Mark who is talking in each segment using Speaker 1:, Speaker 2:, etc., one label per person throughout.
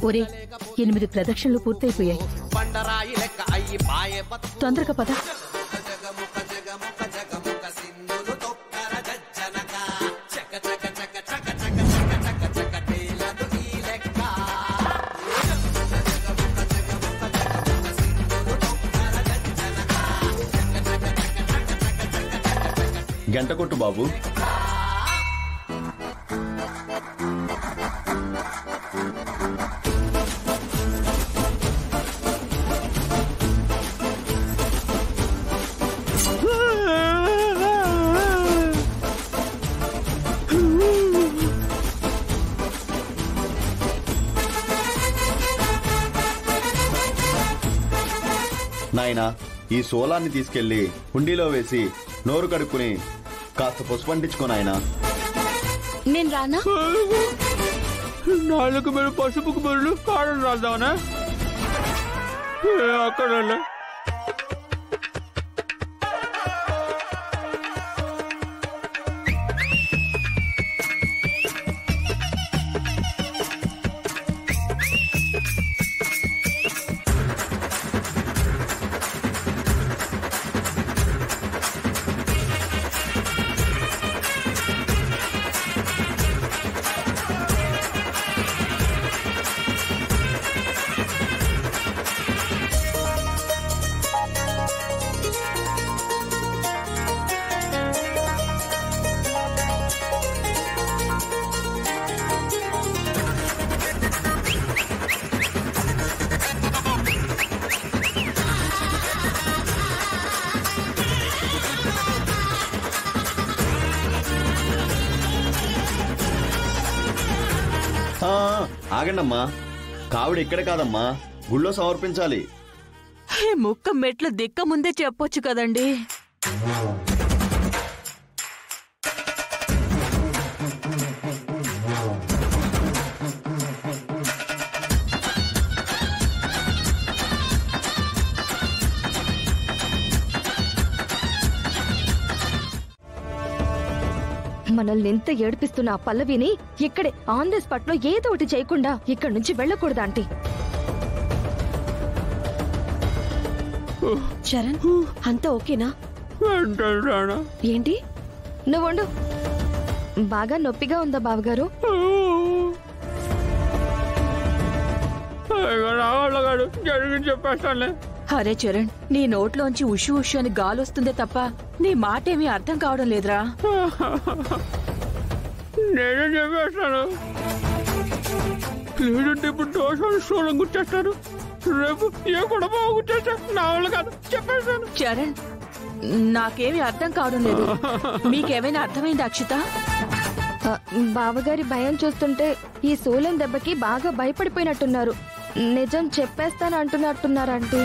Speaker 1: ఒరే 8 ప్రదక్షిణలు పూర్తయిపోయాయి. తొందరగా పద.
Speaker 2: గంట కొట్టు బాబు. నాయనా, ఈ సోలాన్ని తీసుకెళ్లి హుండీలో వేసి నోరు కడుక్కుని కాస్త పసుపు అంటించుకో నాయనా.
Speaker 1: నేను రానా?
Speaker 3: నాలుగు మీరు పసుపుకు బదులు కారం రాద్దామనా? అక్కడ
Speaker 2: ఆగండమ్మా, కావిడ ఇక్కడ కాదమ్మా, గుళ్ళో సమర్పించాలి.
Speaker 1: ముక్క మెట్లు దిక్క ముందే చెప్పొచ్చు కదండి.
Speaker 4: మనల్ని ఎంత ఏడిపిస్తున్న ఆ పల్లవిని ఇక్కడే ఆన్ ది స్పాట్ లో ఏదో ఒకటి చేయకుండా ఇక్కడి నుంచి వెళ్ళకూడదు ఆంటీ.
Speaker 5: చరణ్, అంతా ఓకేనా?
Speaker 4: ఏంటి నువ్వు? బాగా నొప్పిగా ఉందా బావగారు?
Speaker 3: చెప్పేస్తానులే.
Speaker 1: అరే చరణ్, నీ నోట్లోంచి ఉషు ఉషు అని గాలొస్తుందే తప్ప నీ మాటేమీ అర్థం కావడం లేదురా.
Speaker 3: నేనే చెప్పేస్తాను. లేదంటే ఇప్పుడు దోషాలు సోలం గుర్చేస్తారు, రేపు ఏ కూడా గుర్చేస్తా. నా వాళ్ళు కాదు, చెప్పేస్తాను.
Speaker 1: చరణ్, నాకేమీ అర్థం కావడం లేదు. మీకేమైనా అర్థమైంది అక్షిత?
Speaker 4: బావగారి భయం చూస్తుంటే ఈ సోలం దెబ్బకి బాగా భయపడిపోయినట్టున్నారు. నిజం చెప్పేస్తాను అంటున్నట్టున్నారంటే.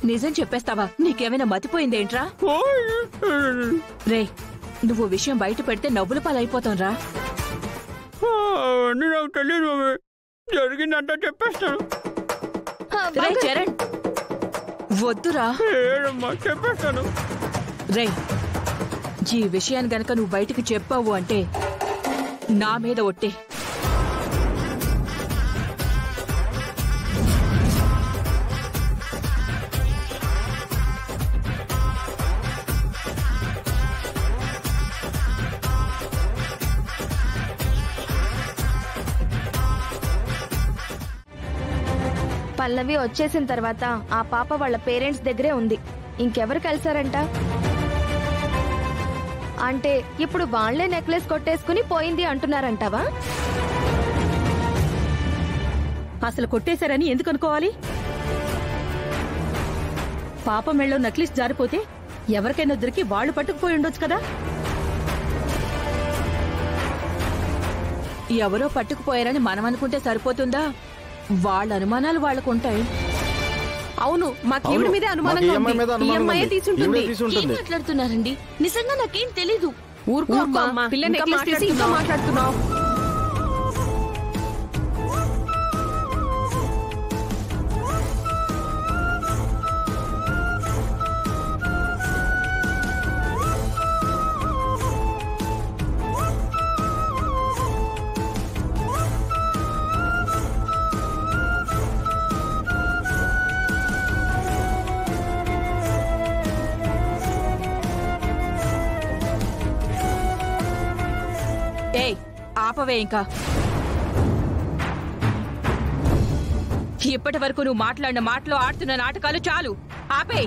Speaker 1: నిజం చెప్పేస్తావా? నీకేమైనా మతిపోయిందేంట్రా? రే, నువ్వు విషయం బయట పెడితే నవ్వుల పాలైపోతాం రా.
Speaker 3: నాకు తెలియదు, జరిగిందంతా చెప్పేస్తాను.
Speaker 1: రే చరణ్, వద్దురా.
Speaker 3: చెప్పేస్తాను.
Speaker 1: రే, ఈ విషయాన్ని గనక నువ్వు బయటికి చెప్పావు అంటే నా మీద ఒట్టే.
Speaker 4: పల్లవి వచ్చేసిన తర్వాత ఆ పాప వాళ్ళ పేరెంట్స్ దగ్గరే ఉంది. ఇంకెవరు కలిసారంట? అంటే ఇప్పుడు వాళ్లే నెక్లెస్ కొట్టేసుకుని పోయింది అంటున్నారంటావా?
Speaker 1: అసలు కొట్టేశారని ఎందుకు అనుకోవాలి? పాప మెళ్ళో నక్లీస్ జారిపోతే ఎవరికైనా దొరికి వాళ్లు పట్టుకుపోయి ఉండొచ్చు కదా. ఎవరో పట్టుకుపోయారని మనం అనుకుంటే సరిపోతుందా? వాళ్ళ అనుమానాలు వాళ్ళకుంటాయి.
Speaker 5: అవును, మాకు ఈవిడ మీదే అనుమానంగా ఉంది. ఈఎంఐ తీసుంటుంది.
Speaker 1: ఏం మాట్లాడుతున్నారండి? నిజంగా నాకేం తెలీదు.
Speaker 5: ఊరుకో అమ్మా, పిల్ల నెక్లెస్ తీసి ఇంకా మాట్లాడుతున్నావు.
Speaker 1: ఏయ్ ఆపవే ఇంకా. ఇప్పటి వరకు నువ్వు మాట్లాడిన మాటలో ఆడుతున్న నాటకాలు చాలు, ఆపే.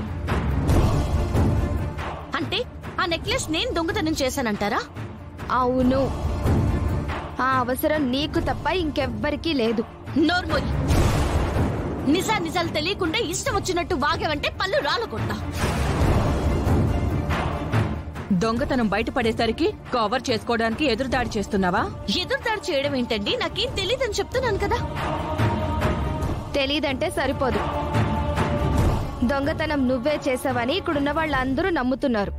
Speaker 6: అంటే ఆ నెక్లెస్ నేను దొంగతనం చేశానంటారా?
Speaker 4: అవును, ఆ అవసరం నీకు తప్ప ఇంకెవ్వరికీ లేదు.
Speaker 6: నోర్మోయ్, నిజాలు తెలియకుండా ఇష్టం వచ్చినట్టు వాగేవంటే పళ్ళు రాలకొట్టా.
Speaker 1: దొంగతనం బయటపడేసరికి కవర్ చేసుకోవడానికి ఎదురుదాడి చేస్తున్నావా?
Speaker 6: ఎదురుదాడి చేయడం ఏంటండి? నాకేం తెలీదని చెప్తున్నాను కదా.
Speaker 4: తెలీదంటే సరిపోదు. దొంగతనం నువ్వే చేసావని ఇక్కడున్న వాళ్ళందరూ నమ్ముతున్నారు.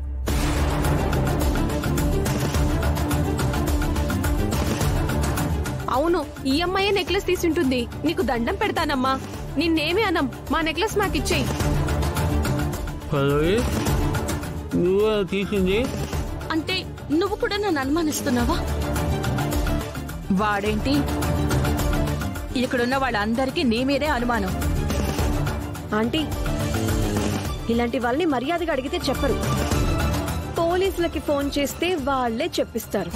Speaker 5: అవును, ఈ అమ్మాయే నెక్లెస్ తీసుంటుంది. నీకు దండం పెడతానమ్మా, నిన్నేమి అనం. మా నెక్లెస్ మాకిచ్చేయి.
Speaker 3: పల్లవి నువ్వే తీసింది?
Speaker 6: అంటే నువ్వు కూడా నన్ను అనుమానిస్తున్నావా?
Speaker 1: వాడేంటి ఇక్కడున్న వాళ్ళందరికీ నీ మీదే అనుమానం.
Speaker 7: ఆంటీ, ఇలాంటి వాళ్ళని మర్యాదగా అడిగితే చెప్పరు. పోలీసులకి ఫోన్ చేస్తే వాళ్లే చెప్పిస్తారు.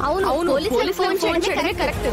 Speaker 4: అవును,
Speaker 5: పోలీసులకు ఫోన్ చేయడమే కరెక్ట్.